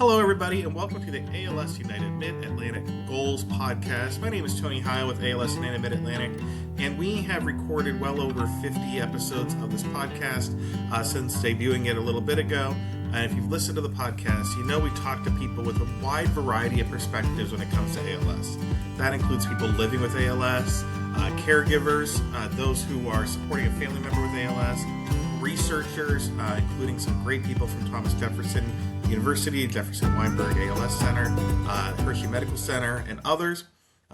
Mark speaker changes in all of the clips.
Speaker 1: Hello, everybody, and welcome to the ALS United Mid-Atlantic Goals Podcast. My name is Tony High with ALS United Mid-Atlantic, and we have recorded well over 50 episodes of this podcast since debuting it a little bit ago. And if you've listened to the podcast, you know we talk to people with a wide variety of perspectives when it comes to ALS. That includes people living with ALS, caregivers, those who are supporting a family member with ALS, researchers, including some great people from Thomas Jefferson University, Jefferson Weinberg ALS Center, Hershey Medical Center, and others.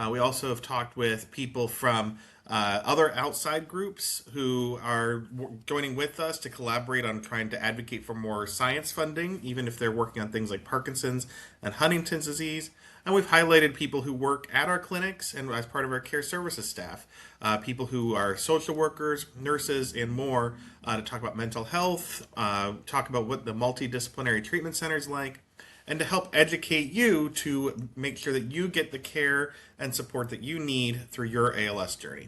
Speaker 1: We also have talked with people from other outside groups who are joining with us to collaborate on trying to advocate for more science funding, even if they're working on things like Parkinson's and Huntington's disease. And we've highlighted people who work at our clinics and as part of our care services staff, people who are social workers, nurses, and more, to talk about mental health, talk about what the multidisciplinary treatment center is like, and to help educate you to make sure that you get the care and support that you need through your ALS journey.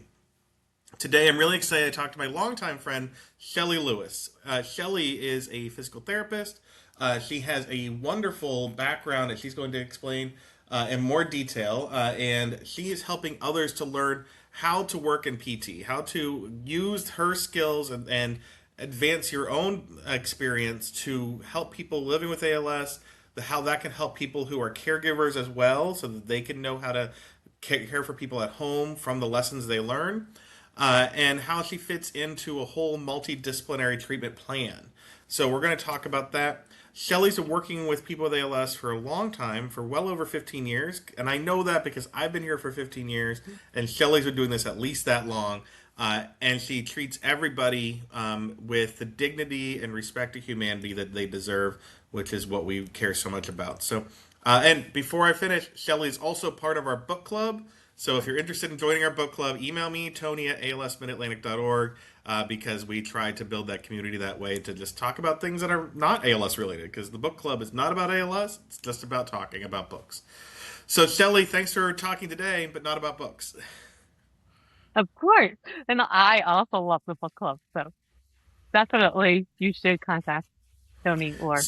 Speaker 1: Today, I'm really excited to talk to my longtime friend, Shelly Lewis. Shelly is a physical therapist. She has a wonderful background that she's going to explain in more detail, and she is helping others to learn how to work in PT, how to use her skills and advance your own experience to help people living with ALS, how that can help people who are caregivers as well, so that they can know how to care for people at home from the lessons they learn, and how she fits into a whole multidisciplinary treatment plan. So we're going to talk about that. Shelly's been working with people with ALS for a long time, for well over 15 years, and I know that because I've been here for 15 years, and Shelly's been doing this at least that long, and she treats everybody with the dignity and respect to humanity that they deserve, which is what we care so much about. So, and before I finish, Shelly's also part of our book club. So if you're interested in joining our book club, email me, Tony at alsmidatlantic.org, because we try to build that community that way to just talk about things that are not ALS related, because the book club is not about ALS, it's just about talking about books. So Shelly, thanks for talking today, but not about books.
Speaker 2: Of course. And I also love the book club. So definitely you should contact Tony or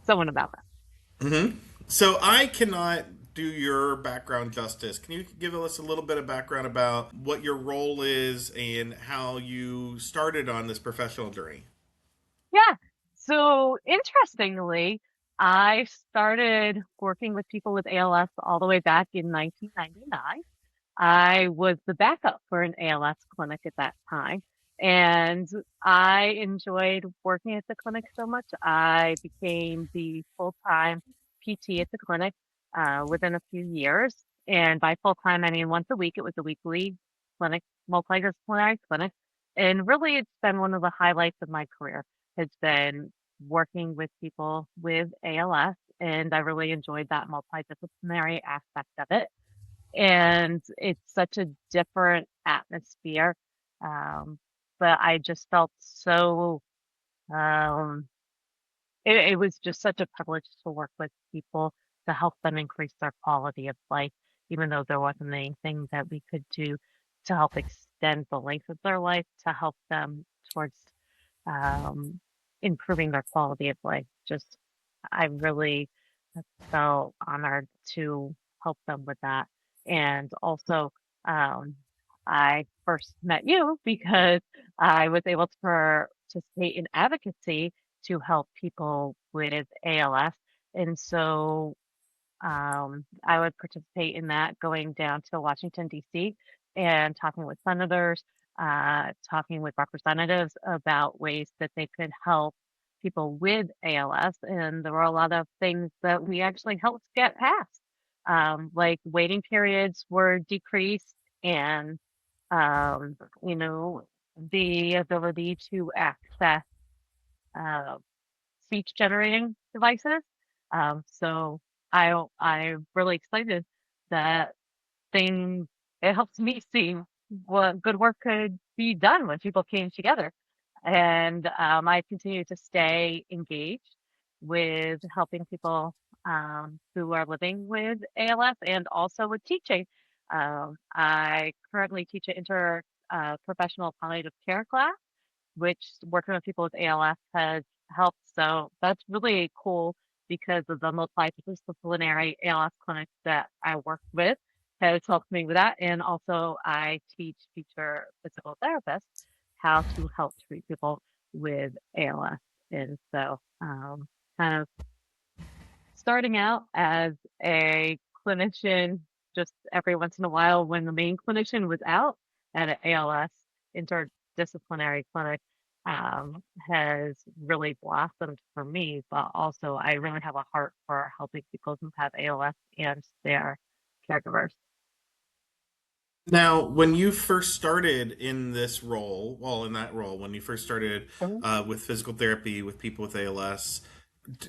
Speaker 2: someone about that.
Speaker 1: Mm-hmm. So I cannot do your background justice. Can you give us a little bit of background about what your role is and how you started on this professional journey?
Speaker 2: Yeah. So interestingly, I started working with people with ALS all the way back in 1999. I was the backup for an ALS clinic at that time. And I enjoyed working at the clinic so much, I became the full-time PT at the clinic within a few years. And by full-time, I mean once a week. It was a weekly clinic, multidisciplinary clinic. And really, it's been one of the highlights of my career, has been working with people with ALS. And I really enjoyed that multidisciplinary aspect of it, and it's such a different atmosphere. Um, but I just felt so, um, it was just such a privilege to work with people to help them increase their quality of life, even though there wasn't anything that we could do to help extend the length of their life, to help them towards um, improving their quality of life. Just, I really felt honored to help them with that. And also, um, I first met you because I was able to participate in advocacy to help people with ALS. And so I would participate in that, going down to Washington, D.C., and talking with senators, talking with representatives about ways that they could help people with ALS. And there were a lot of things that we actually helped get passed, like waiting periods were decreased, and, um, you know, the ability to access uh, speech generating devices. So I'm really excited that thing it helps me see what good work could be done when people came together. And I continue to stay engaged with helping people who are living with ALS, and also with teaching. I currently teach an professional palliative care class, which working with people with ALS has helped. So that's really cool because of the multidisciplinary ALS clinic that I work with has helped me with that. And also I teach future physical therapists how to help treat people with ALS. And so kind of starting out as a clinician just every once in a while when the main clinician was out at an ALS interdisciplinary clinic has really blossomed for me, but also I really have a heart for helping people who have ALS and their caregivers.
Speaker 1: Now, when you first started in this role, well, in that role, when you first started
Speaker 2: Mhm.
Speaker 1: with physical therapy with people with ALS,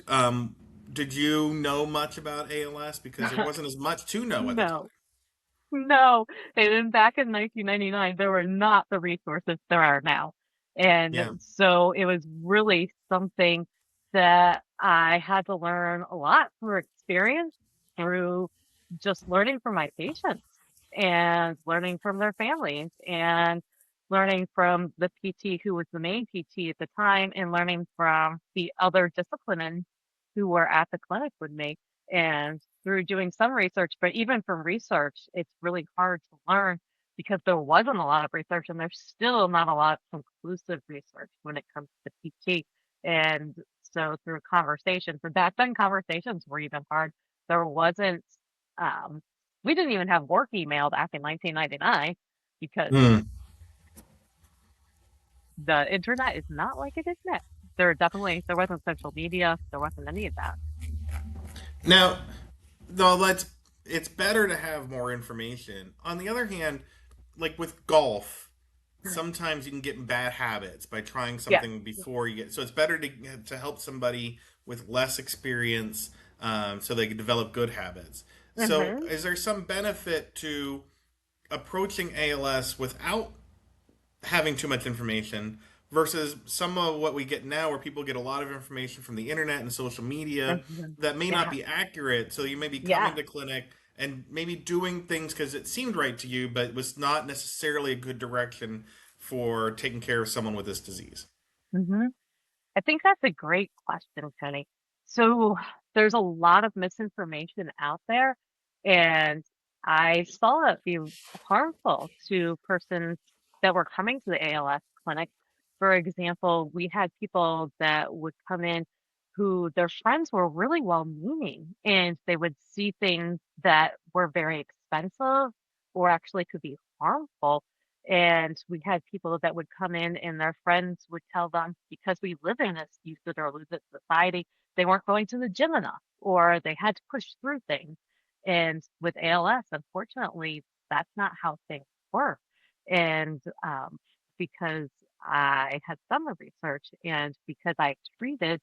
Speaker 1: um, did you know much about ALS? Because there wasn't as much to know at the time.
Speaker 2: No. No, and then back in 1999, there were not the resources there are now. And
Speaker 1: Yeah.
Speaker 2: so it was really something that I had to learn a lot through experience, through just learning from my patients and learning from their families and learning from the PT who was the main PT at the time and learning from the other disciplines who were at the clinic with me and through doing some research, but even from research, it's really hard to learn because there wasn't a lot of research and there's still not a lot of conclusive research when it comes to PT. And so through conversations, and back then conversations were even hard. There wasn't, um, we didn't even have work email back in 1999 because
Speaker 1: Hmm.
Speaker 2: the internet is not like it is now. There wasn't social media, there wasn't any of that.
Speaker 1: Now, though, it's better to have more information. On the other hand, like with golf, sometimes you can get in bad habits by trying
Speaker 2: Yeah.
Speaker 1: something before you get. So it's better to help somebody with less experience, so they can develop good habits. So,
Speaker 2: Hmm.
Speaker 1: is there some benefit to approaching ALS without having too much information versus some of what we get now where people get a lot of information from the internet and social media
Speaker 2: Hmm.
Speaker 1: that may not
Speaker 2: Yeah.
Speaker 1: be accurate, so you may be coming
Speaker 2: Yeah.
Speaker 1: to clinic and maybe doing things because it seemed right to you but was not necessarily a good direction for taking care of someone with this disease.
Speaker 2: Hmm. I think that's a great question, Tony. So there's a lot of misinformation out there, and I saw it be harmful to persons that were coming to the ALS clinic. For example, we had people that would come in who their friends were really well-meaning, and they would see things that were very expensive or actually could be harmful. And we had people that would come in and their friends would tell them because we live in this use it or lose it society, they weren't going to the gym enough or they had to push through things. And with ALS, unfortunately, that's not how things work. And because I had done the research and because I treated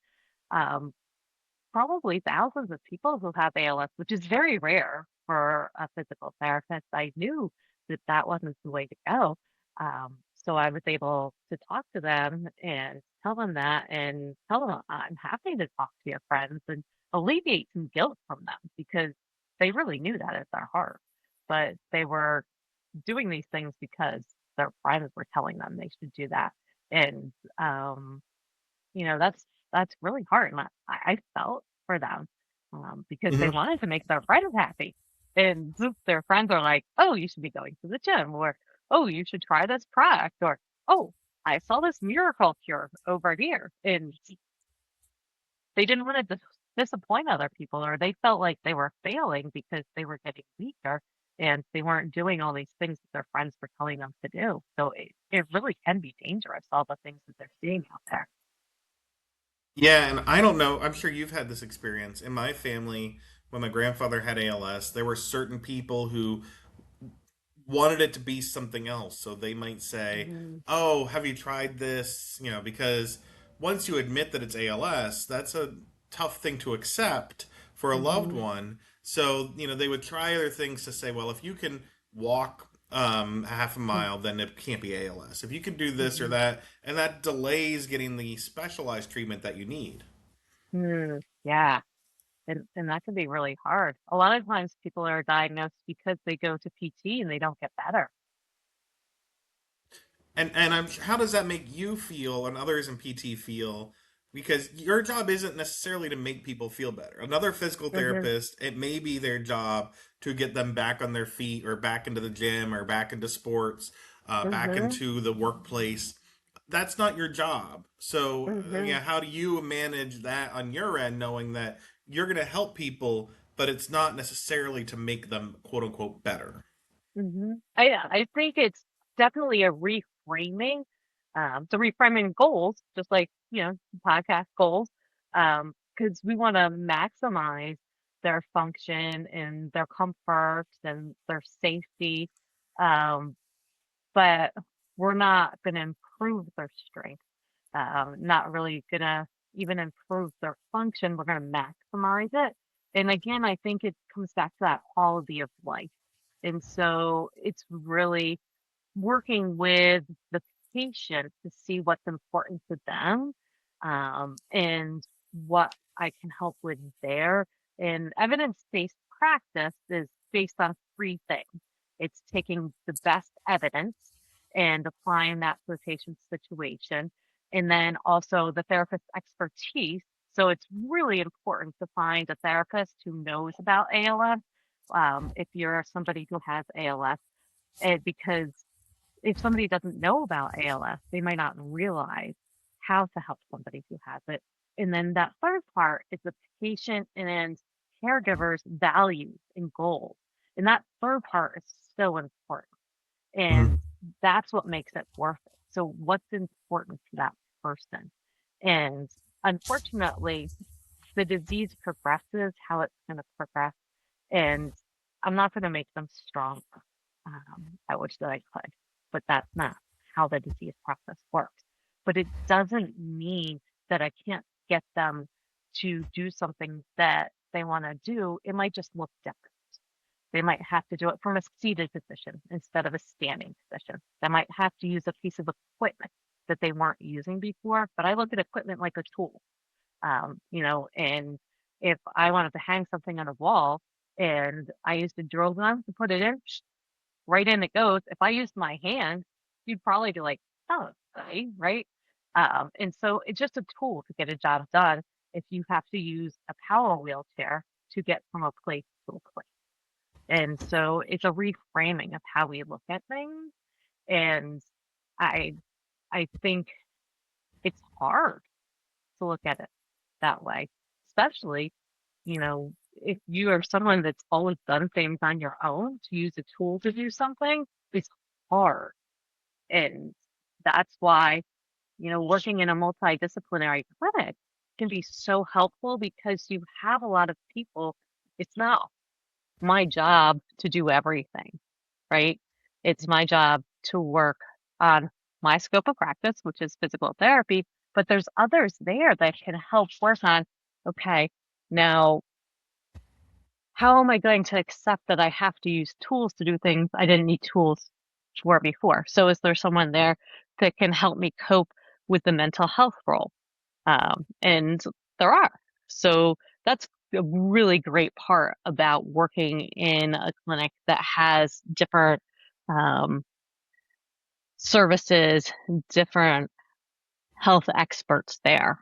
Speaker 2: um, probably thousands of people who have ALS, which is very rare for a physical therapist. I knew that that wasn't the way to go. So I was able to talk to them and tell them that and tell them I'm happy to talk to your friends and alleviate some guilt from them because they really knew that at their heart. But they were doing these things because their friends were telling them they should do that. And that's really hard. And I felt for them because they
Speaker 1: Hmm.
Speaker 2: wanted to make their friends happy. And their friends are like, oh, you should be going to the gym, or oh, you should try this product, or oh, I saw this miracle cure over here. And they didn't want to disappoint other people, or they felt like they were failing because they were getting weaker and they weren't doing all these things that their friends were telling them to do. So it really can be dangerous, all the things that they're seeing out there.
Speaker 1: Yeah, and I don't know, I'm sure you've had this experience in my family. When my grandfather had ALS, there were certain people who wanted it to be something else. So they might say,
Speaker 2: Mhm.
Speaker 1: "Oh, have you tried this?" Because once you admit that it's ALS, that's a tough thing to accept for a loved
Speaker 2: Mhm.
Speaker 1: one. So, they would try other things to say, "Well, if you can walk half a mile, then it can't be ALS. If you can do this or
Speaker 2: Mhm.
Speaker 1: that," and that delays getting the specialized treatment that you need.
Speaker 2: Mm, yeah, and that can be really hard. A lot of times people are diagnosed because they go to PT and they don't get better.
Speaker 1: And how does that make you feel and others in PT feel because your job isn't necessarily to make people feel better. Another physical
Speaker 2: Mhm.
Speaker 1: therapist, it may be their job to get them back on their feet or back into the gym or back into sports, back
Speaker 2: Mhm.
Speaker 1: into the workplace. That's not your job. So,
Speaker 2: Mhm.
Speaker 1: yeah, how do you manage that on your end, knowing that you're going to help people, but it's not necessarily to make them quote unquote better?
Speaker 2: I think it's definitely a reframing. So reframing goals, just like, podcast goals, because we want to maximize their function and their comfort and their safety. Um, but we're not going to improve their strength. Not really going to even improve their function. We're going to maximize it. And again, I think it comes back to that quality of life. And so it's really working with the patient to see what's important to them, and what I can help with there. And evidence-based practice is based on three things. It's taking the best evidence and applying that to the patient's situation, and then also the therapist's expertise. So it's really important to find a therapist who knows about ALS, if you're somebody who has ALS, because if somebody doesn't know about ALS, they might not realize how to help somebody who has it. And then that third part is the patient and caregiver's values and goals. And that third part is so important. And
Speaker 1: Mhm.
Speaker 2: that's what makes it worth it. So what's important to that person? And unfortunately, the disease progresses how it's going to progress. And I'm not going to make them stronger. I wish that I could, but that's not how the disease process works. But it doesn't mean that I can't get them to do something that they want to do. It might just look different. They might have to do it from a seated position instead of a standing position. They might have to use a piece of equipment that they weren't using before. But I look at equipment like a tool, and if I wanted to hang something on a wall and I used a drill gun to put it in, right in it goes. If I used my hand, you'd probably be like, oh, okay, right? And so it's just a tool to get a job done if you have to use a power wheelchair to get from a place to a place. And so it's a reframing of how we look at things. And I I think it's hard to look at it that way, especially, if you are someone that's always done things on your own, to use a tool to do something is hard. And that's why, working in a multidisciplinary clinic can be so helpful because you have a lot of people. It's not my job to do everything, right? It's my job to work on my scope of practice, which is physical therapy, but there's others there that can help work on, okay, now how am I going to accept that I have to use tools to do things I didn't need tools for before? So is there someone there that can help me cope with the mental health role? And there are. So that's a really great part about working in a clinic that has different um, services, different health experts there.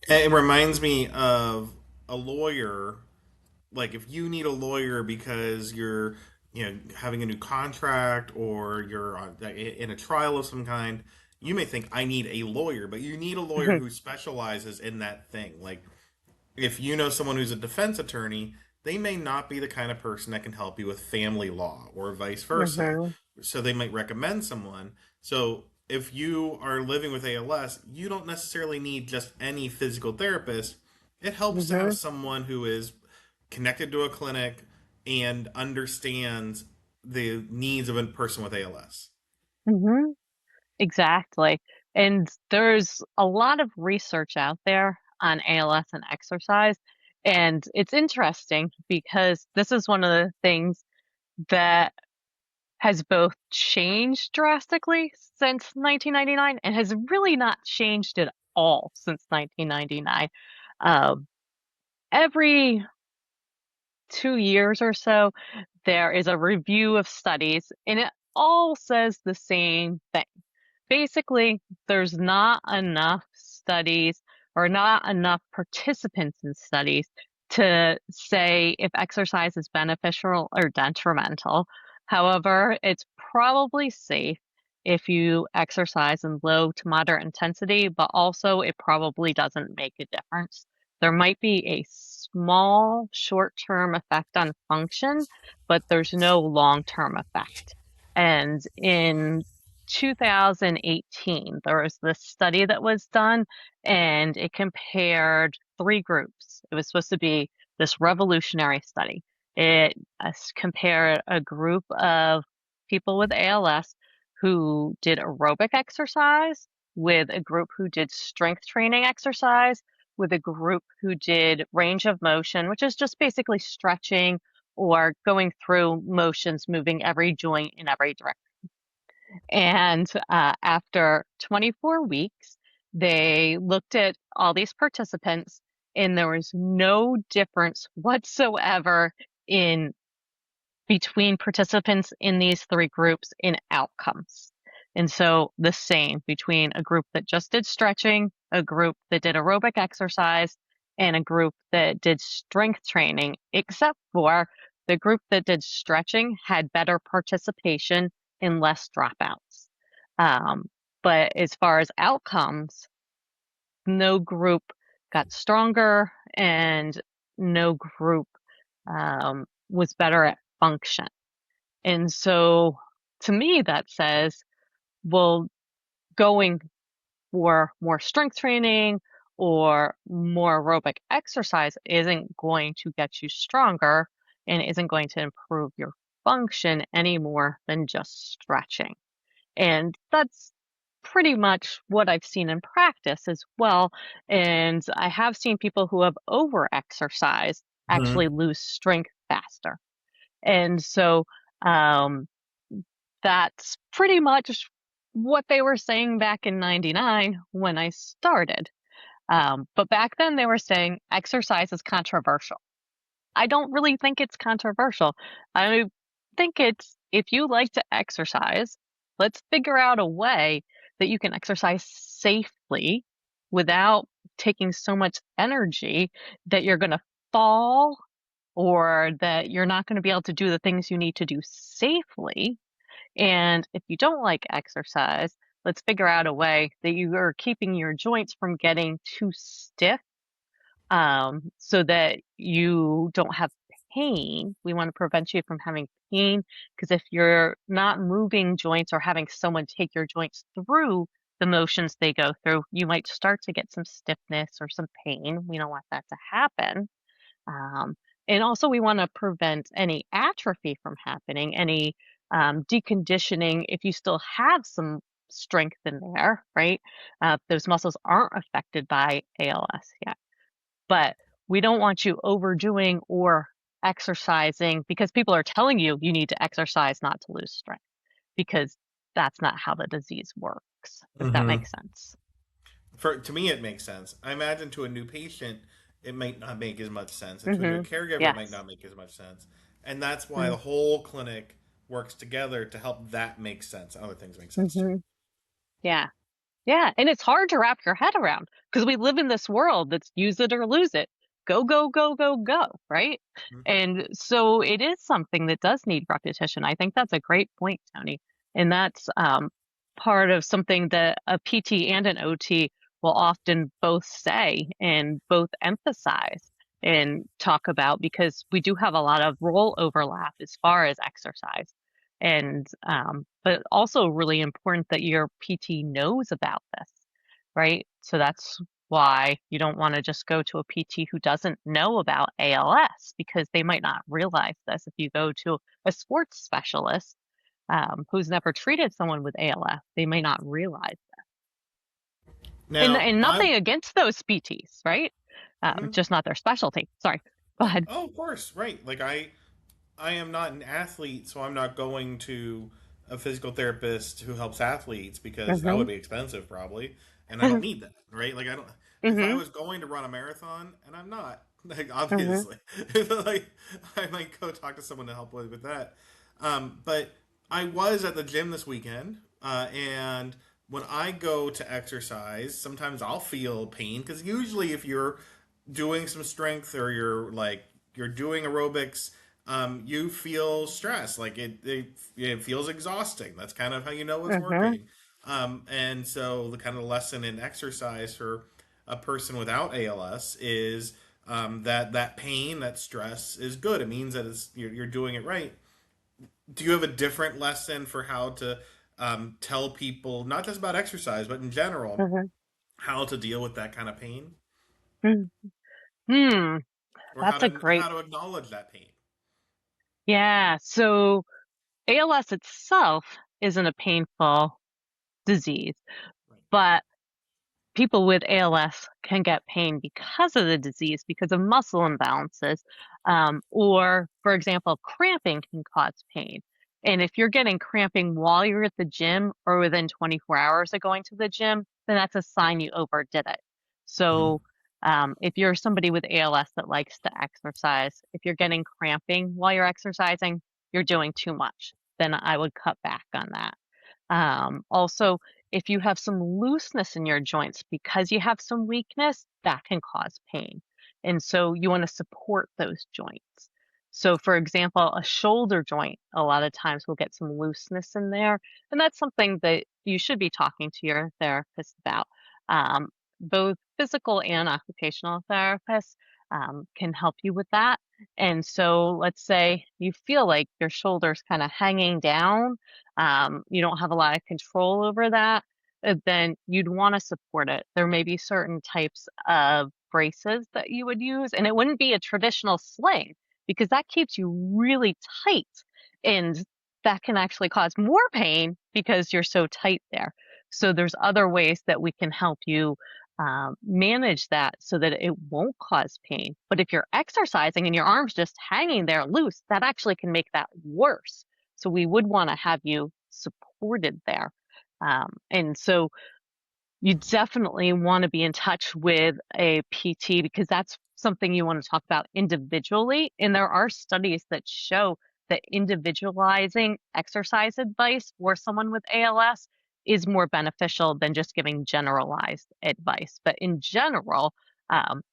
Speaker 1: It reminds me of a lawyer. Like if you need a lawyer because you're, having a new contract or you're in a trial of some kind, you may think I need a lawyer, but you need a lawyer
Speaker 2: Mhm.
Speaker 1: who specializes in that thing. Like if you know someone who's a defense attorney, they may not be the kind of person that can help you with family law or vice versa.
Speaker 2: Mhm.
Speaker 1: So they might recommend someone. So if you are living with ALS, you don't necessarily need just any physical therapist. It helps to have
Speaker 2: Mhm.
Speaker 1: someone who is connected to a clinic and understands the needs of a person with ALS.
Speaker 2: Mhm. Exactly. And there's a lot of research out there on ALS and exercise. And it's interesting because this is one of the things that has both changed drastically since 1999 and has really not changed at all since 1999. Um, every 2 years or so, there is a review of studies, and it all says the same thing. basically, there's not enough studies or not enough participants in studies to say if exercise is beneficial or detrimental. However, it's probably safe if you exercise in low to moderate intensity, but also it probably doesn't make a difference. There might be a small short-term effect on function, but there's no long-term effect. And in 2018, there was this study that was done and it compared three groups. It was supposed to be this revolutionary study. It compared a group of people with ALS who did aerobic exercise with a group who did strength training exercise with a group who did range of motion, which is just basically stretching or going through motions, moving every joint in every direction. And after 24 weeks, they looked at all these participants, and there was no difference whatsoever in between participants in these three groups in outcomes. And so the same between a group that just did stretching, a group that did aerobic exercise, and a group that did strength training, except for the group that did stretching had better participation and less dropouts. But as far as outcomes, no group got stronger and no group was better at function. And so to me, that says, well, going for more strength training or more aerobic exercise isn't going to get you stronger and isn't going to improve your function any more than just stretching. And that's pretty much what I've seen in practice as well. And I have seen people who have over exercised actually
Speaker 1: Mhm.
Speaker 2: lose strength faster. And so um, that's pretty much what they were saying back in 99 when I started. But back then they were saying exercise is controversial. I don't really think it's controversial. I think it's if you like to exercise, let's figure out a way that you can exercise safely without taking so much energy that you're going to fall or that you're not going to be able to do the things you need to do safely. And if you don't like exercise, let's figure out a way that you are keeping your joints from getting too stiff so that you don't have pain. We want to prevent you from having pain because if you're not moving joints or having someone take your joints through the motions they go through, you might start to get some stiffness or some pain. We don't want that to happen. Um, and also, we want to prevent any atrophy from happening, any deconditioning if you still have some strength in there, right? Those muscles aren't affected by ALS yet. But we don't want you overdoing or exercising because people are telling you you need to exercise not to lose strength because that's not how the disease works, if that
Speaker 1: Mhm.
Speaker 2: makes sense.
Speaker 1: To me, it makes sense. I imagine to a new patient, it might not make as much sense, and to a new
Speaker 2: Hmm.
Speaker 1: caregiver, it might
Speaker 2: Yes.
Speaker 1: not make as much sense. And that's why the whole clinic works together to help that make sense. Other things make sense too.
Speaker 2: Mm-hmm. Yeah. Yeah, and it's hard to wrap your head around because we live in this world that's use it or lose it. Go, go, go, go, go, right?
Speaker 1: Mhm.
Speaker 2: And so it is something that does need repetition. I think that's a great point, Tony. And that's part of something that a PT and an OT will often both say and both emphasize and talk about because we do have a lot of role overlap as far as exercise. And but also really important that your PT knows about this, right? So that's why you don't want to just go to a PT who doesn't know about ALS because they might not realize this. If you go to a sports specialist who's never treated someone with ALS, they may not realize.
Speaker 1: Now,
Speaker 2: And
Speaker 1: I
Speaker 2: nothing against those PTs, right?
Speaker 1: mhm.
Speaker 2: Just not their specialty. Sorry. Go ahead.
Speaker 1: Oh, of course, right. Like I am not an athlete, so I'm not going to a physical therapist who helps athletes because that
Speaker 2: Hmm.
Speaker 1: would be expensive probably, and I don't need that, right? Like I don't. If I
Speaker 2: Hmm.
Speaker 1: was going to run a marathon, and I'm not, like
Speaker 2: Hmm.
Speaker 1: obviously, like I might go talk to someone to help with that. But I was at the gym this weekend, and when I go to exercise, sometimes I'll feel pain because usually if you're doing some strength or you're doing aerobics, you feel stress. Like it feels exhausting. That's kind of how you know it's
Speaker 2: Mm-hmm.
Speaker 1: working. And so the kind of lesson in exercise for a person without ALS is that pain, that stress is good. It means that you're doing it right. Do you have a different lesson for how to tell people, not just about exercise, but in general,
Speaker 2: Mm-hmm.
Speaker 1: how to deal with that kind of pain,
Speaker 2: Hmm.
Speaker 1: or
Speaker 2: That's a
Speaker 1: how
Speaker 2: great,
Speaker 1: to acknowledge that pain?
Speaker 2: yeah. So ALS itself isn't a painful disease,
Speaker 1: Right.
Speaker 2: but people with ALS can get pain because of the disease, because of muscle imbalances, or, for example, cramping can cause pain. And if you're getting cramping while you're at the gym or within 24 hours of going to the gym, then that's a sign you overdid it.
Speaker 1: Mm-hmm.
Speaker 2: So, if you're somebody with ALS that likes to exercise, if you're getting cramping while you're exercising, you're doing too much. Then I would cut back on that. Also, if you have some looseness in your joints because you have some weakness, that can cause pain. And so you want to support those joints. So, for example, a shoulder joint, a lot of times will get some looseness in there. And that's something that you should be talking to your therapist about. Um, Both physical and occupational therapists can help you with that. And so, let's say you feel like your shoulder's kind of hanging down, you don't have a lot of control over that, then you'd want to support it. There may be certain types of braces that you would use, and it wouldn't be a traditional sling because that keeps you really tight, and that can actually cause more pain because you're so tight there. So there's other ways that we can help you manage that so that it won't cause pain. But if you're exercising and your arm's just hanging there loose, that actually can make that worse. So we would want to have you supported there. And so you definitely want to be in touch with a PT because that's something you want to talk about individually. And there are studies that show that individualizing exercise advice for someone with ALS is more beneficial than just giving generalized advice. But in general,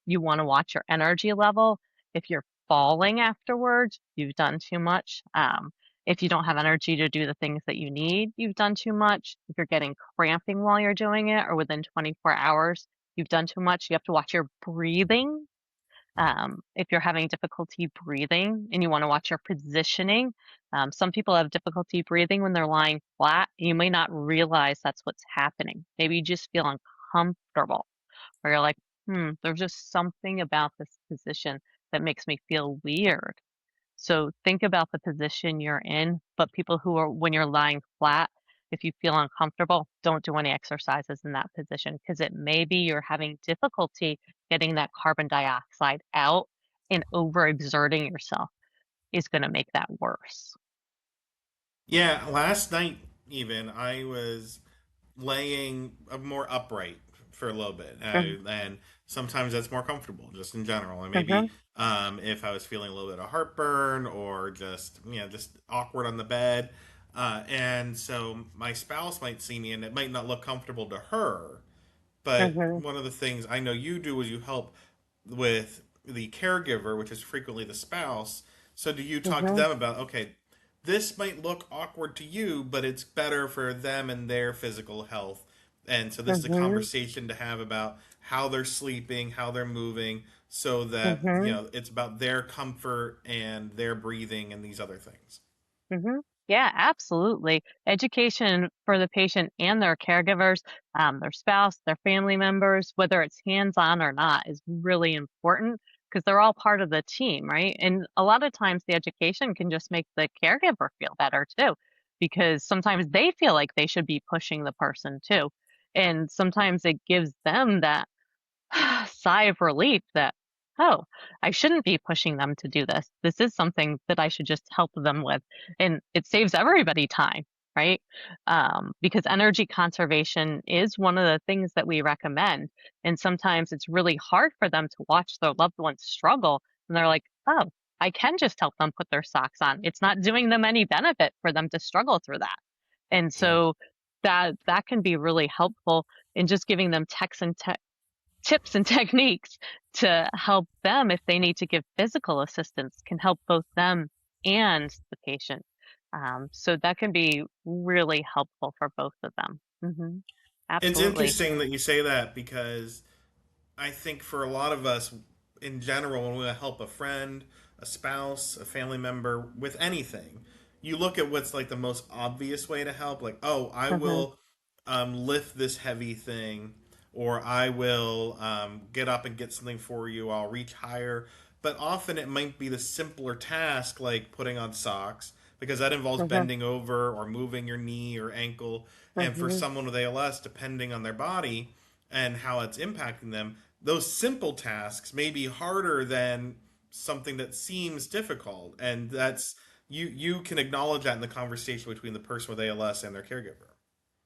Speaker 2: you want to watch your energy level. If you're falling afterwards, you've done too much. If you don't have energy to do the things that you need, you've done too much. If you're getting cramping while you're doing it or within 24 hours, you've done too much. You have to watch your breathing. If you're having difficulty breathing and you want to watch your positioning, some people have difficulty breathing when they're lying flat. You may not realize that's what's happening. Maybe you just feel uncomfortable, or you're like, there's just something about this position that makes me feel weird. So think about the position you're in, but people who are, when you're lying flat, if you feel uncomfortable, don't do any exercises in that position because it may be you're having difficulty getting that carbon dioxide out, and overexerting yourself is going to make that worse.
Speaker 1: Yeah, last night even I was laying more upright for a little bit,
Speaker 2: Mhm,
Speaker 1: and sometimes that's more comfortable, just in general. And
Speaker 2: mhm,
Speaker 1: maybe if I was feeling a little bit of heartburn or just just awkward on the bed, and so my spouse might see me, and it might not look comfortable to her. But
Speaker 2: mhm,
Speaker 1: one of the things I know you do is you help with the caregiver, which is frequently the spouse. So do you talk to
Speaker 2: mhm,
Speaker 1: them about, okay, this might look awkward to you, but it's better for them and their physical health. And so this is a
Speaker 2: mhm,
Speaker 1: conversation to have about how they're sleeping, how they're moving, so that,
Speaker 2: mhm.
Speaker 1: it's about their comfort and their breathing and these other things.
Speaker 2: Mhm. Yeah, absolutely. Education for the patient and their caregivers, their spouse, their family members, whether it's hands-on or not, is really important because they're all part of the team, right? And a lot of times the education can just make the caregiver feel better too, because sometimes they feel like they should be pushing the person too. And sometimes it gives them that sigh of relief that, oh, I shouldn't be pushing them to do this. This is something that I should just help them with. And it saves everybody time, right? Because energy conservation is one of the things that we recommend. And sometimes it's really hard for them to watch their loved ones struggle. And they're like, oh, I can just help them put their socks on. It's not doing them any benefit for them to struggle through that. And
Speaker 1: Yeah.
Speaker 2: so that can be really helpful in just giving them tips and techniques to help them if they need to give physical assistance, can help both them and the patient. So that can be really helpful for both of them.
Speaker 1: It's
Speaker 2: Absolutely.
Speaker 1: interesting that you say that because I think for a lot of us in general, when we help a friend, a spouse, a family member with anything, you look at what's like the most obvious way to help. Like, oh, I
Speaker 2: hmm
Speaker 1: will lift this heavy thing, or I will get up and get something for you. I'll reach higher. But often it might be the simpler task, like putting on socks, because that involves
Speaker 2: hmm
Speaker 1: bending over or moving your knee or ankle. And for
Speaker 2: hmm
Speaker 1: someone with ALS, depending on their body and how it's impacting them, those simple tasks may be harder than something that seems difficult, and that's you can acknowledge that in the conversation between the person with ALS and their caregiver.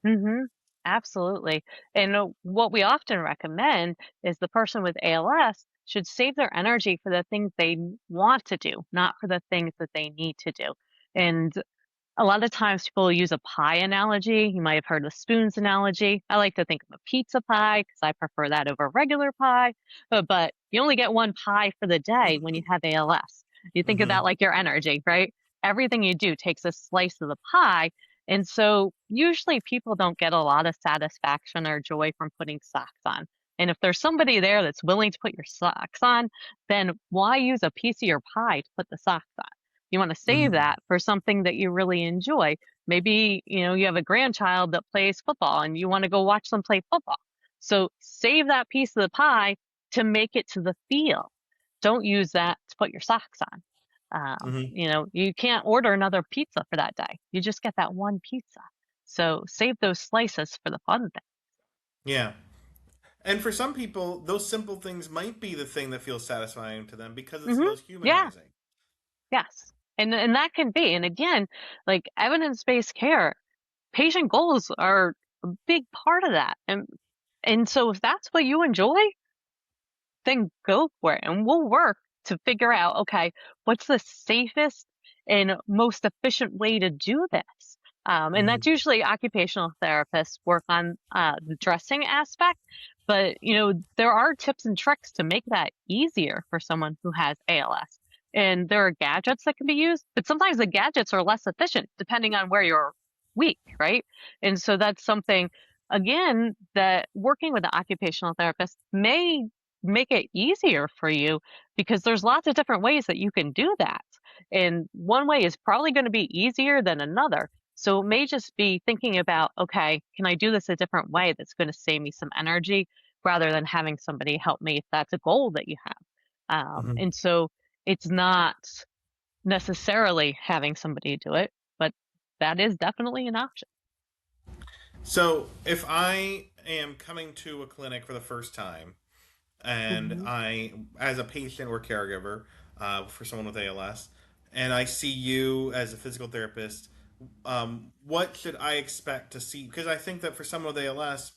Speaker 2: hmm Absolutely. And what we often recommend is the person with ALS should save their energy for the things they want to do, not for the things that they need to do. And a lot of times people use a pie analogy. You might have heard the spoons analogy. I like to think of a pizza pie because I prefer that over regular pie. But you only get one pie for the day when you have ALS. You think of that
Speaker 1: Mm-hmm.
Speaker 2: like your energy, right? Everything you do takes a slice of the pie. And so usually people don't get a lot of satisfaction or joy from putting socks on. And if there's somebody there that's willing to put your socks on, then why use a piece of your pie to put the socks on? You want to save
Speaker 1: Mm-hmm.
Speaker 2: that for something that you really enjoy. Maybe, you have a grandchild that plays football and you want to go watch them play football. So save that piece of the pie to make it to the field. Don't use that to put your socks on.
Speaker 1: Mm-hmm.
Speaker 2: You can't order another pizza for that day. You just get that one pizza. So save those slices for the fun
Speaker 1: Yeah. And for some people, those simple things might be the thing that feels satisfying to them because it's
Speaker 2: thing.
Speaker 1: the most
Speaker 2: Yeah.
Speaker 1: humanizing.
Speaker 2: Yes. And that can be. And again, like evidence-based care, patient goals are a big part of that. And so if that's what you enjoy, then go for it. And we'll work to figure out, okay, what's the safest and most efficient way to do this? And
Speaker 1: Mm-hmm.
Speaker 2: that's usually occupational therapists work on the dressing aspect. But, there are tips and tricks to make that easier for someone who has ALS. And there are gadgets that can be used, but sometimes the gadgets are less efficient depending on where you're weak, right? And so that's something, again, that working with an occupational therapist may make it easier for you because there's lots of different ways that you can do that. And one way is probably going to be easier than another. So it may just be thinking about, okay, can I do this a different way that's going to save me some energy rather than having somebody help me if that's a goal that you have.
Speaker 1: Mm-hmm.
Speaker 2: And so it's not necessarily having somebody do it, but that is definitely an option.
Speaker 1: So if I am coming to a clinic for the first time, and
Speaker 2: hmm
Speaker 1: I, as a patient or caregiver for someone with ALS, and I see you as a physical therapist, what should I expect to see? Because I think that for someone with ALS,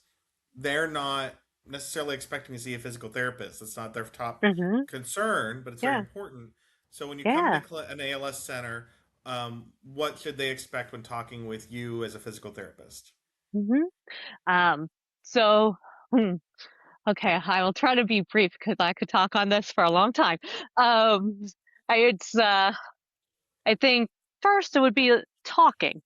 Speaker 1: they're not necessarily expecting to see a physical therapist. It's not their top
Speaker 2: hmm
Speaker 1: concern, but it's very
Speaker 2: Yeah.
Speaker 1: important. So when you come to
Speaker 2: Yeah.
Speaker 1: an ALS center, what should they expect when talking with you as a physical therapist?
Speaker 2: hmm Um, so, hmm, okay, I will try to be brief because I could talk on this for a long time. Um, it's I think first it would be talking,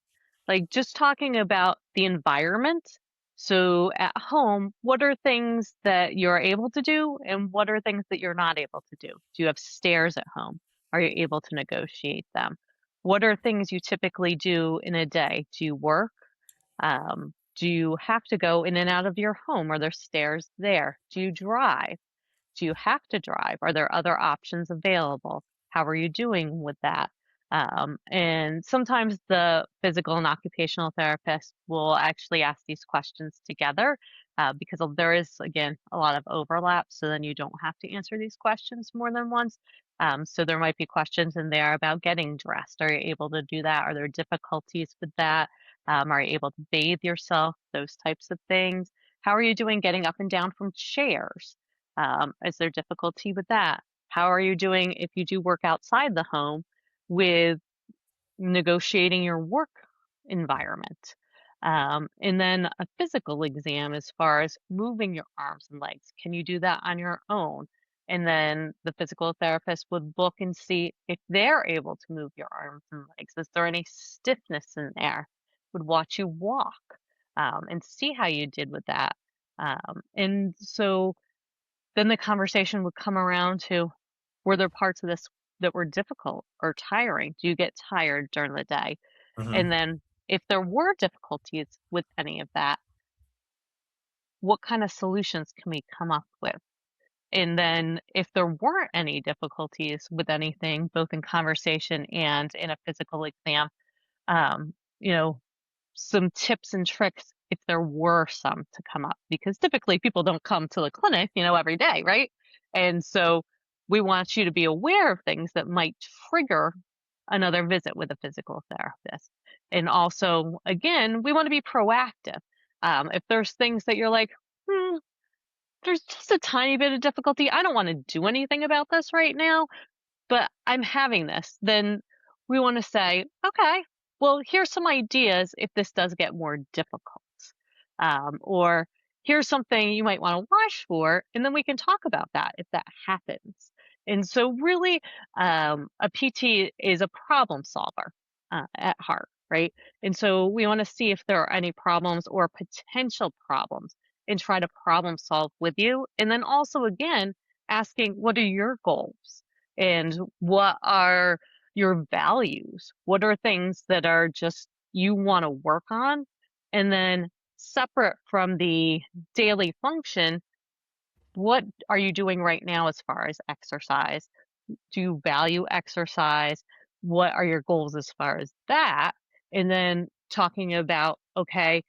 Speaker 2: like just talking about the environment. So at home, what are things that you're able to do and what are things that you're not able to do? Do you have stairs at home? Are you able to negotiate them? What are things you typically do in a day? Do you work? Do you have to go in and out of your home? Are there stairs there? Do you drive? Do you have to drive? Are there other options available? How are you doing with that? And sometimes the physical and occupational therapist will actually ask these questions together because there is, again, a lot of overlap. So then you don't have to answer these questions more than once. So there might be questions in there about getting dressed. Are you able to do that? Are there difficulties with that? Are you able to bathe yourself? Those types of things. How are you doing getting up and down from chairs? Is there difficulty with that? How are you doing if you do work outside the home with negotiating your work environment? And then a physical exam as far as moving your arms and legs. Can you do that on your own? And then the physical therapist would look and see if they're able to move your arms and legs. Is there any stiffness in there? Would watch you walk and see how you did with that. And so then the conversation would come around to, were there parts of this that were difficult or tiring? Do you get tired during the day? And
Speaker 1: Hmm.
Speaker 2: then if there were difficulties with any of that, what kind of solutions can we come up with? And then if there weren't any difficulties with anything, both in conversation and in a physical exam, you know, some tips and tricks if there were some to come up, because typically people don't come to the clinic, every day, right? And so we want you to be aware of things that might trigger another visit with a physical therapist. And also, again, we want to be proactive. If there's things that you're like, hmm, there's just a tiny bit of difficulty, I don't want to do anything about this right now, but I'm having this, then we want to say, okay, well, here's some ideas if this does get more difficult. Or here's something you might want to watch for, and then we can talk about that if that happens. And so, really, a PT is a problem solver at heart, right? And so, we want to see if there are any problems or potential problems and try to problem solve with you. And then also, again, asking, what are your goals? And what are your values? What are things that are just you want to work on? And then separate from the daily function, what are you doing right now as far as exercise? Do you value exercise? What are your goals as far as that? And then talking about, okay,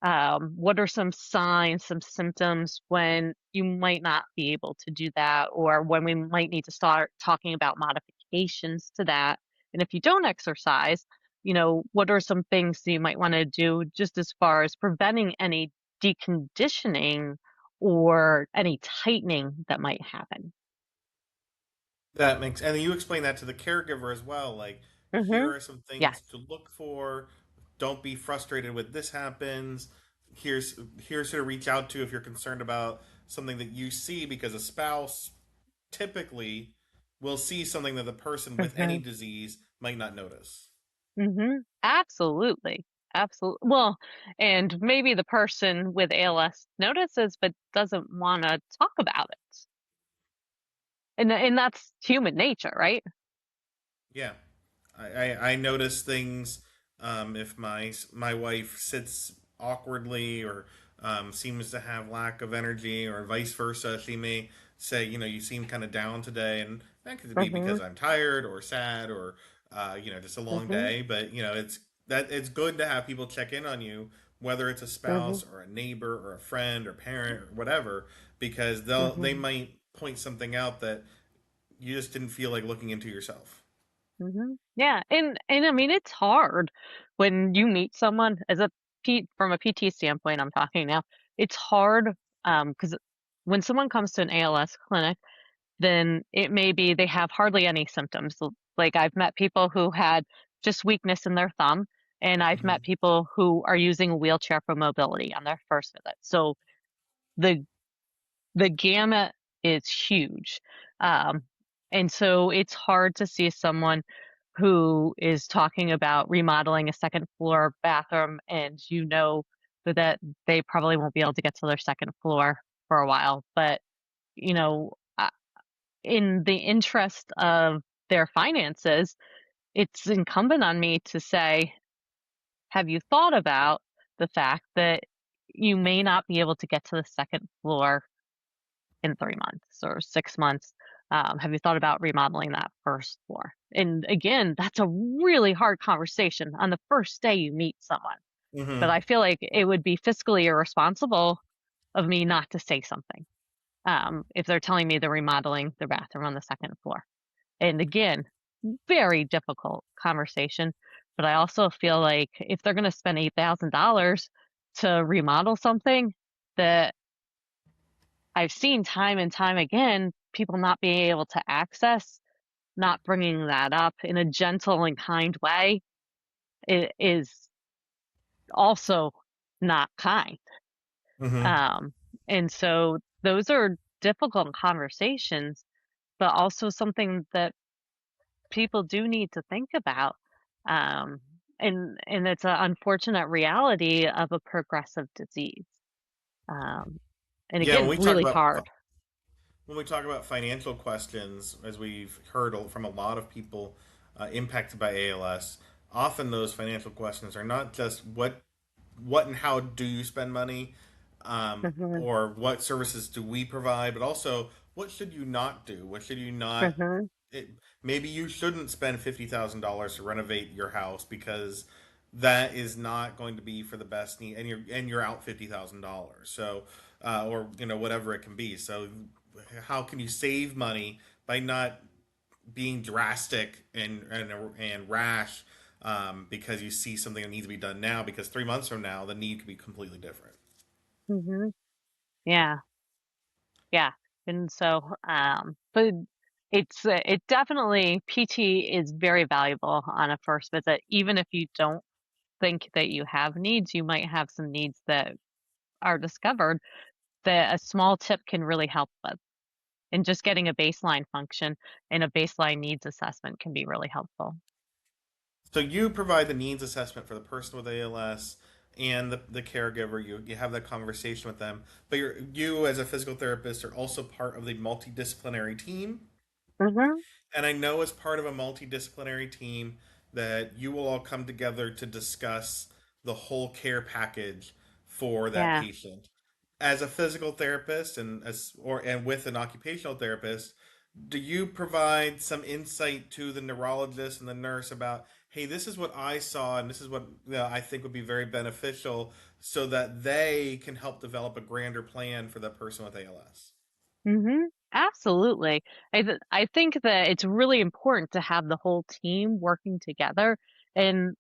Speaker 2: what are some signs, some symptoms when you might not be able to do that, or when we might need to start talking about modifications to that? And if you don't exercise, what are some things that you might want to do just as far as preventing any deconditioning or any tightening that might happen?
Speaker 1: That makes, and you explain that to the caregiver as well. Like, here
Speaker 2: Hmm.
Speaker 1: are some things
Speaker 2: Yes.
Speaker 1: to look for. Don't be frustrated with this happens. Here's who to reach out to if you're concerned about something that you see, because a spouse typically will see something that the person with any
Speaker 2: Hmm.
Speaker 1: disease might not notice.
Speaker 2: Absolutely. Absolutely. Well, and maybe the person with ALS notices but doesn't want to talk about it. And that's human nature, right?
Speaker 1: Yeah, I notice things, if my wife sits awkwardly, or seems to have lack of energy, or vice versa. She may say, you seem kind of down today, and that could be
Speaker 2: Mhm.
Speaker 1: because I'm tired or sad, or just a long
Speaker 2: Mhm.
Speaker 1: day. But it's good to have people check in on you, whether it's a
Speaker 2: Mhm.
Speaker 1: spouse or a neighbor or a friend or parent or whatever, because they
Speaker 2: Mhm.
Speaker 1: might point something out that you just didn't feel like looking into yourself.
Speaker 2: Mhm. Yeah, and I mean it's hard when you meet someone as a from a PT standpoint I'm talking now. It's hard cuz when someone comes to an ALS clinic, then it may be they have hardly any symptoms. Like I've met people who had just weakness in their thumb, and I've met
Speaker 1: Hmm.
Speaker 2: people who are using a wheelchair for mobility on their first visit. So the the gamut is huge. Um, and so it's hard to see someone who is talking about remodeling a second floor bathroom, and that they probably won't be able to get to their second floor for a while. But, you know, uh, in the interest of their finances, it's incumbent on me to say, have you thought about the fact that you may not be able to get to the second floor in 3 months or 6 months? Have you thought about remodeling that first floor? And again, that's a really hard conversation on the first day you meet someone. But
Speaker 1: Hmm.
Speaker 2: I feel like it would be fiscally irresponsible of me not to say something if they're telling me they're remodeling their bathroom on the second floor. And again, very difficult conversation. But I also feel like if they're going to spend $8,000 to remodel something that I've seen time and time again, people not being able to access, not bringing that up in a gentle and kind way, it is also not kind.
Speaker 1: Mm-hmm.
Speaker 2: Um, and so those are difficult conversations, but also something that people do need to think about. Um, and it's an unfortunate reality of a progressive disease. Um, and
Speaker 1: Yeah,
Speaker 2: again, really hard.
Speaker 1: when we talk about financial questions, as we've heard from a lot of people impacted by ALS, often those financial questions are not just what and how do you spend money,
Speaker 2: Mhm,
Speaker 1: or what services do we provide, but also what should you not do? What should you not?
Speaker 2: mhm,
Speaker 1: It, maybe you shouldn't spend $50,000 to renovate your house because that is not going to be for the best need, and you're out $50,000. So, or whatever it can be. So, how can you save money by not being drastic and rash, because you see something that needs to be done now, because 3 months from now the need could be completely different.
Speaker 2: mhm. Yeah, yeah. And so, but it definitely PT is very valuable on a first visit. Even if you don't think that you have needs, you might have some needs that are discovered that a small tip can really help with. And just getting a baseline function and a baseline needs assessment can be really helpful.
Speaker 1: So you provide the needs assessment for the person with ALS and the caregiver. You have that conversation with them, but you as a physical therapist are also part of the multidisciplinary team.
Speaker 2: Mhm.
Speaker 1: And I know as part of a multidisciplinary team that you will all come together to discuss the whole care package for that
Speaker 2: Yeah.
Speaker 1: patient. As a physical therapist and with an occupational therapist, do you provide some insight to the neurologist and the nurse about, hey, this is what I saw and this is what I think would be very beneficial, so that they can help develop a grander plan for that person with ALS?
Speaker 2: Mhm. Absolutely. I think that it's really important to have the whole team working together. And,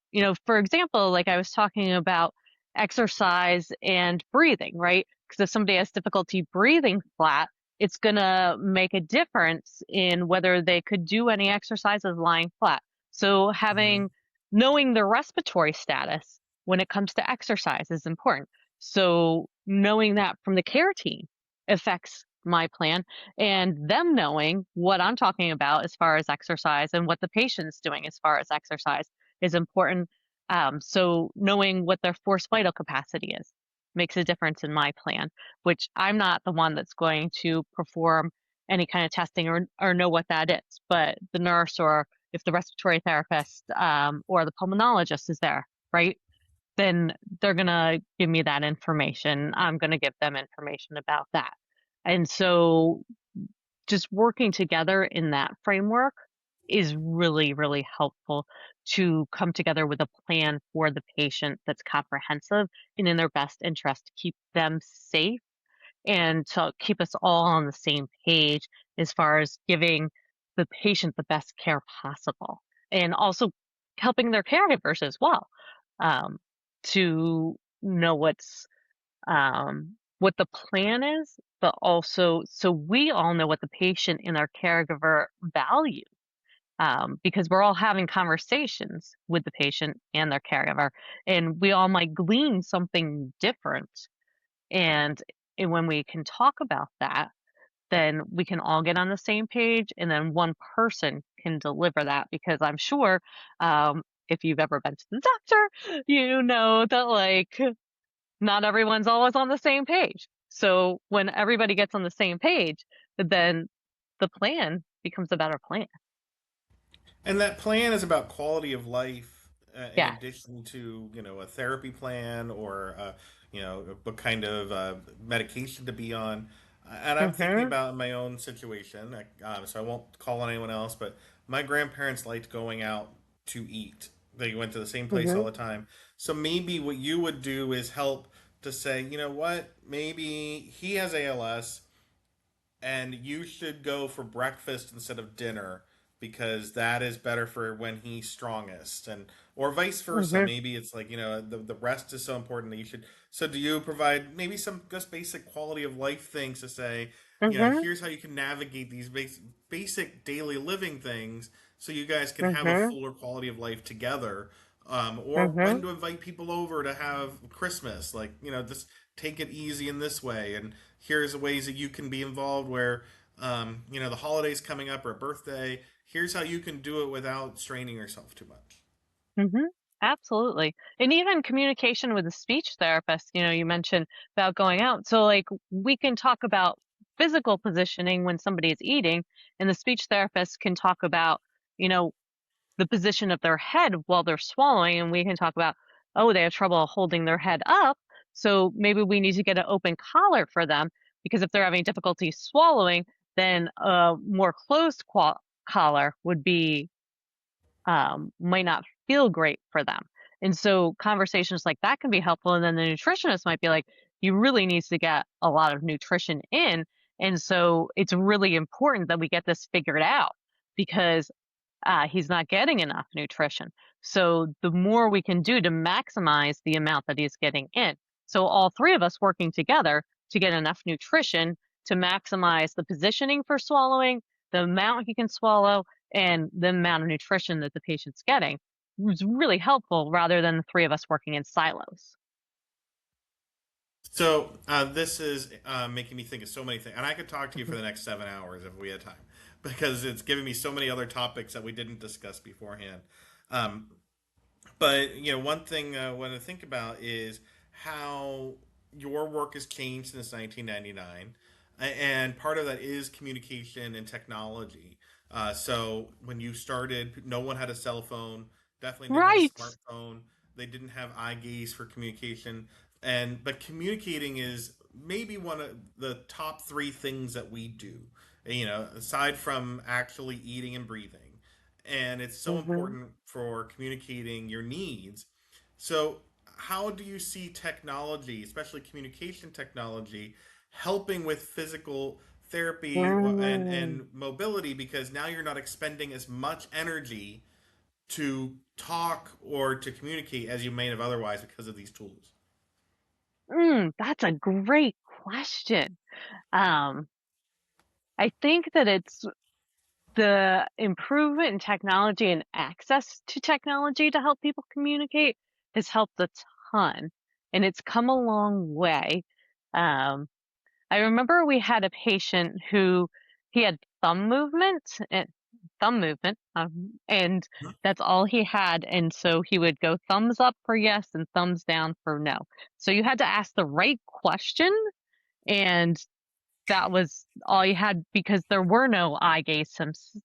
Speaker 2: for example, like I was talking about exercise and breathing, right? Because if somebody has difficulty breathing flat, it's going to make a difference in whether they could do any exercises lying flat. So
Speaker 1: Mm-hmm.
Speaker 2: knowing their respiratory status when it comes to exercise is important. So knowing that from the care team affects my plan, and them knowing what I'm talking about as far as exercise and what the patient's doing as far as exercise is important. So knowing what their forced vital capacity is makes a difference in my plan, which I'm not the one that's going to perform any kind of testing or know what that is, but the nurse, or if the respiratory therapist, or the pulmonologist is there, right? Then they're gonna give me that information. I'm gonna give them information about that. And so just working together in that framework is really, really helpful to come together with a plan for the patient that's comprehensive and in their best interest to keep them safe and to keep us all on the same page as far as giving the patient the best care possible, and also helping their caregivers as well, um, to know what the plan is, but also so we all know what the patient and our caregiver value, because we're all having conversations with the patient and their caregiver, and we all might glean something different. And, when we can talk about that, then we can all get on the same page, and then one person can deliver that. Because I'm sure, if you've ever been to the doctor, you know that, like, not everyone's always on the same page. So when everybody gets on the same page, then the plan becomes a better plan.
Speaker 1: And that plan is about quality of life, in
Speaker 2: Yes.
Speaker 1: addition to a therapy plan, or what kind of medication to be on. And I'm thinking
Speaker 2: Mhm.
Speaker 1: about my own situation, so I won't call on anyone else. But my grandparents liked going out to eat. They went to the same place all
Speaker 2: Mhm.
Speaker 1: the time. So maybe what you would do is help to say, you know what, maybe he has ALS and you should go for breakfast instead of dinner, because that is better for when he's strongest, and or vice versa.
Speaker 2: Mhm.
Speaker 1: Maybe it's like, the rest is so important that you should. So do you provide maybe some just basic quality of life things to say,
Speaker 2: Mhm.
Speaker 1: here's how you can navigate these basic daily living things, so you guys can have a
Speaker 2: Mhm.
Speaker 1: fuller quality of life together, or when
Speaker 2: Mm-hmm.
Speaker 1: to invite people over to have Christmas. Like, just take it easy in this way. And here's the ways that you can be involved where, the holidays coming up or a birthday. Here's how you can do it without straining yourself too much.
Speaker 2: Mm-hmm. Absolutely. And even communication with a speech therapist, you mentioned about going out. So like we can talk about physical positioning when somebody is eating, and the speech therapist can talk about, you know, the position of their head while they're swallowing, and we can talk about, oh, they have trouble holding their head up, so maybe we need to get an open collar for them, because if they're having difficulty swallowing, then a more closed collar would be might not feel great for them. And so conversations like that can be helpful. And then the nutritionist might be like, you really needs to get a lot of nutrition in. And so it's really important that we get this figured out, because he's not getting enough nutrition. So the more we can do to maximize the amount that he's getting in. So all three of us working together to get enough nutrition to maximize the positioning for swallowing, the amount he can swallow, and the amount of nutrition that the patient's getting was really helpful, rather than the three of us working in silos.
Speaker 1: So this is making me think of so many things, and I could talk to you for the next 7 hours if we had time, because it's giving me so many other topics that we didn't discuss beforehand. Um, but one thing I want to think about is how your work has changed since 1999, and part of that is communication and technology. So when you started, no one had a cell phone, definitely didn't have a
Speaker 2: Right.
Speaker 1: smartphone. They didn't have eye gaze for communication, and but communicating is maybe one of the top three things that we do. Aside from actually eating and breathing, and it's so
Speaker 2: Mm-hmm.
Speaker 1: important for communicating your needs. So, how do you see technology, especially communication technology, helping with physical therapy and
Speaker 2: Mm.
Speaker 1: and mobility? Because now you're not expending as much energy to talk or to communicate as you may have otherwise because of these tools.
Speaker 2: That's a great question. Um, I think that it's the improvement in technology and access to technology to help people communicate has helped a ton, and it's come a long way. Um, I remember we had a patient who he had thumb movement, and that's all he had. And so he would go thumbs up for yes and thumbs down for no. So you had to ask the right question, and that was all you had, because there were no eye gaze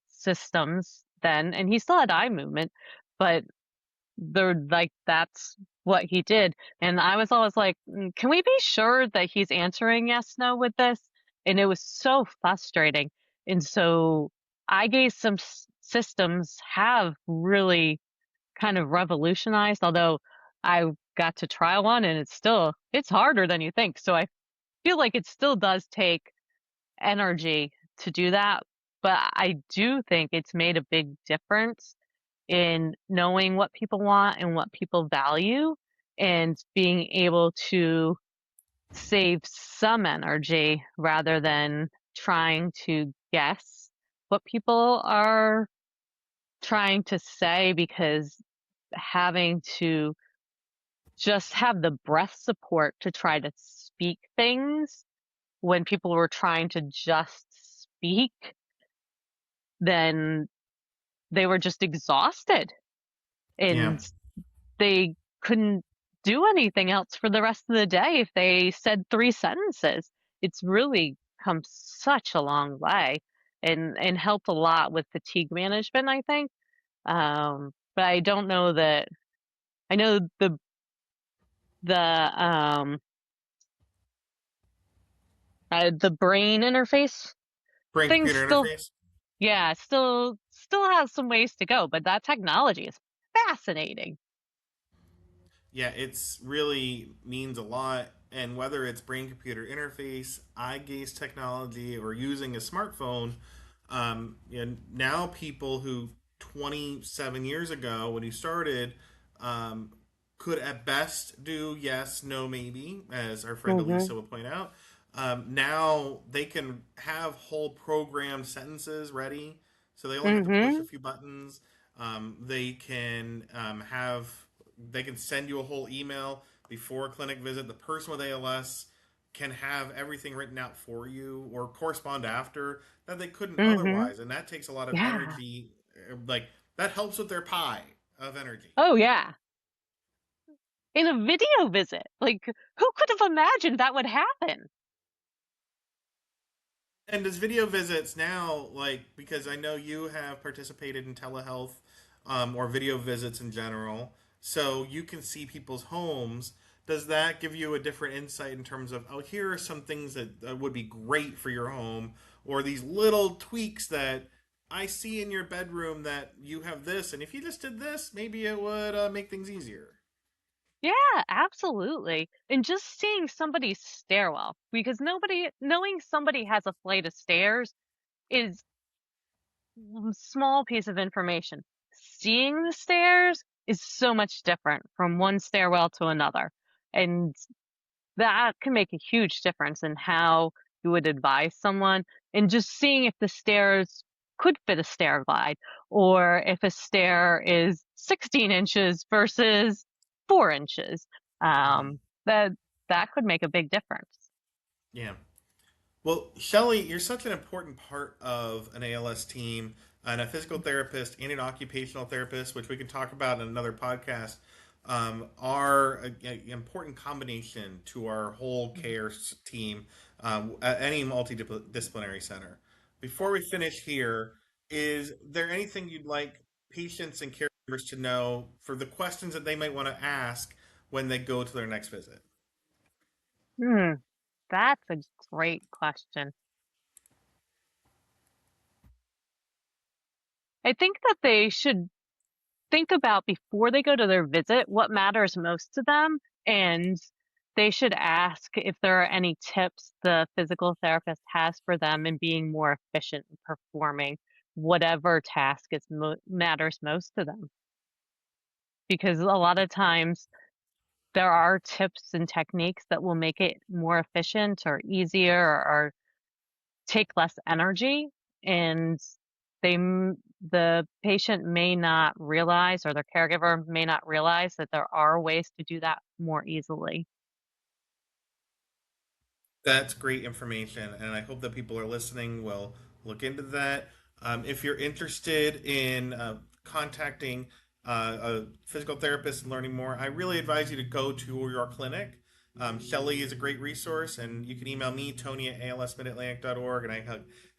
Speaker 2: systems then, and he still had eye movement, but they're like that's what he did. And I was always like, can we be sure that he's answering yes, no with this? And it was so frustrating. And so eye gaze systems have really kind of revolutionized, although I got to try one and it's harder than you think. So I feel like it still does take energy to do that, but I do think it's made a big difference in knowing what people want and what people value, and being able to save some energy rather than trying to guess what people are trying to say, because having to just have the breath support to try to speak things when people were trying to just speak, then they were just exhausted,
Speaker 1: Yeah.
Speaker 2: and they couldn't do anything else for the rest of the day if they said three sentences. It's really come such a long way, and helped a lot with fatigue management, I think. But I don't know that I know the the brain interface
Speaker 1: Brain
Speaker 2: thing
Speaker 1: computer
Speaker 2: still,
Speaker 1: interface.
Speaker 2: yeah, still has some ways to go, but that technology is fascinating.
Speaker 1: Yeah, it's really means a lot. And whether it's brain computer interface, eye gaze technology, or using a smartphone, now people who 27 years ago, when you started, um, could at best do yes, no, maybe, as our friend
Speaker 2: Mhm.
Speaker 1: Elisa would point out. Now they can have whole programmed sentences ready, so they only have to push a
Speaker 2: Mhm.
Speaker 1: few buttons. They can have they can send you a whole email before a clinic visit. The person with ALS can have everything written out for you or correspond after that they couldn't
Speaker 2: Mm-hmm.
Speaker 1: otherwise, and that takes a lot of
Speaker 2: Yeah.
Speaker 1: energy. Like that helps with their pie of energy.
Speaker 2: Oh, yeah. In a video visit. Like, who could have imagined that would happen?
Speaker 1: And does video visits now, like, because I know you have participated in telehealth or video visits in general, so you can see people's homes. Does that give you a different insight in terms of, oh, here are some things that would be great for your home, or these little tweaks that I see in your bedroom that you have this, and if you just did this, maybe it would make things easier?
Speaker 2: Yeah, absolutely. And just seeing somebody's stairwell, because knowing somebody has a flight of stairs is small piece of information. Seeing the stairs is so much different from one stairwell to another. And that can make a huge difference in how you would advise someone, and just seeing if the stairs could fit a stair glide, or if a stair is 16 inches versus 4 inches.
Speaker 1: Mhm.
Speaker 2: That that could make a big difference.
Speaker 1: Yeah. Well, Shelly, you're such an important part of an ALS team, and a physical therapist and an occupational therapist, which we can talk about in another podcast, are an important combination to our whole care team at any multidisciplinary center. Before we finish here, is there anything you'd like patients and caregivers to know for the questions that they might want to ask when they go to their next visit?
Speaker 2: Hmm, that's a great question. I think that they should think about before they go to their visit what matters most to them, and they should ask if there are any tips the physical therapist has for them in being more efficient in performing whatever task matters most to them, because a lot of times there are tips and techniques that will make it more efficient or easier, or take less energy, and the patient may not realize, or their caregiver may not realize, that there are ways to do that more easily.
Speaker 1: That's great information, and I hope that people are listening will look into that. If you're interested in contacting a physical therapist and learning more, I really advise you to go to your clinic. Shelly is a great resource, and you can email me, Tony at alsmidatlantic.org, and I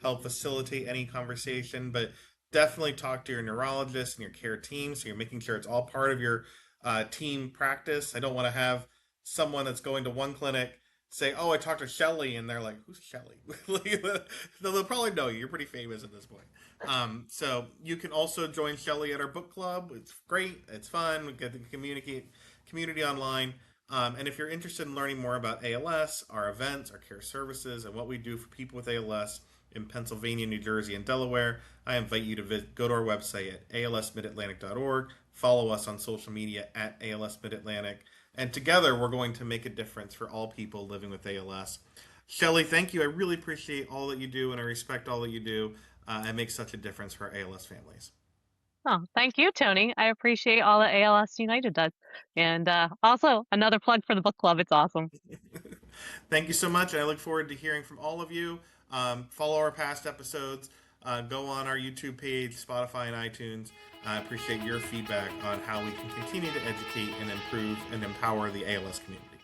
Speaker 1: help facilitate any conversation. But definitely talk to your neurologist and your care team so you're making sure it's all part of your team practice. I don't want to have someone that's going to one clinic say, "Oh, I talked to Shelly," and they're like, "Who's Shelly?" They'll probably know you. You're pretty famous at this point. So you can also join Shelly at our book club. It's great. It's fun. We get to communicate community online. And if you're interested in learning more about ALS, our events, our care services, and what we do for people with ALS in Pennsylvania, New Jersey, and Delaware, I invite you to go to our website at alsmidatlantic.org. Follow us on social media at ALS Mid-Atlantic. And together, we're going to make a difference for all people living with ALS. Shelly, thank you. I really appreciate all that you do, and I respect all that you do. It makes such a difference for ALS families.
Speaker 2: Oh, thank you, Tony. I appreciate all that ALS United does. And also, another plug for the book club. It's awesome.
Speaker 1: Thank you so much, and I look forward to hearing from all of you. Follow our past episodes. Go on our YouTube page, Spotify, and iTunes. I appreciate your feedback on how we can continue to educate and improve and empower the ALS community.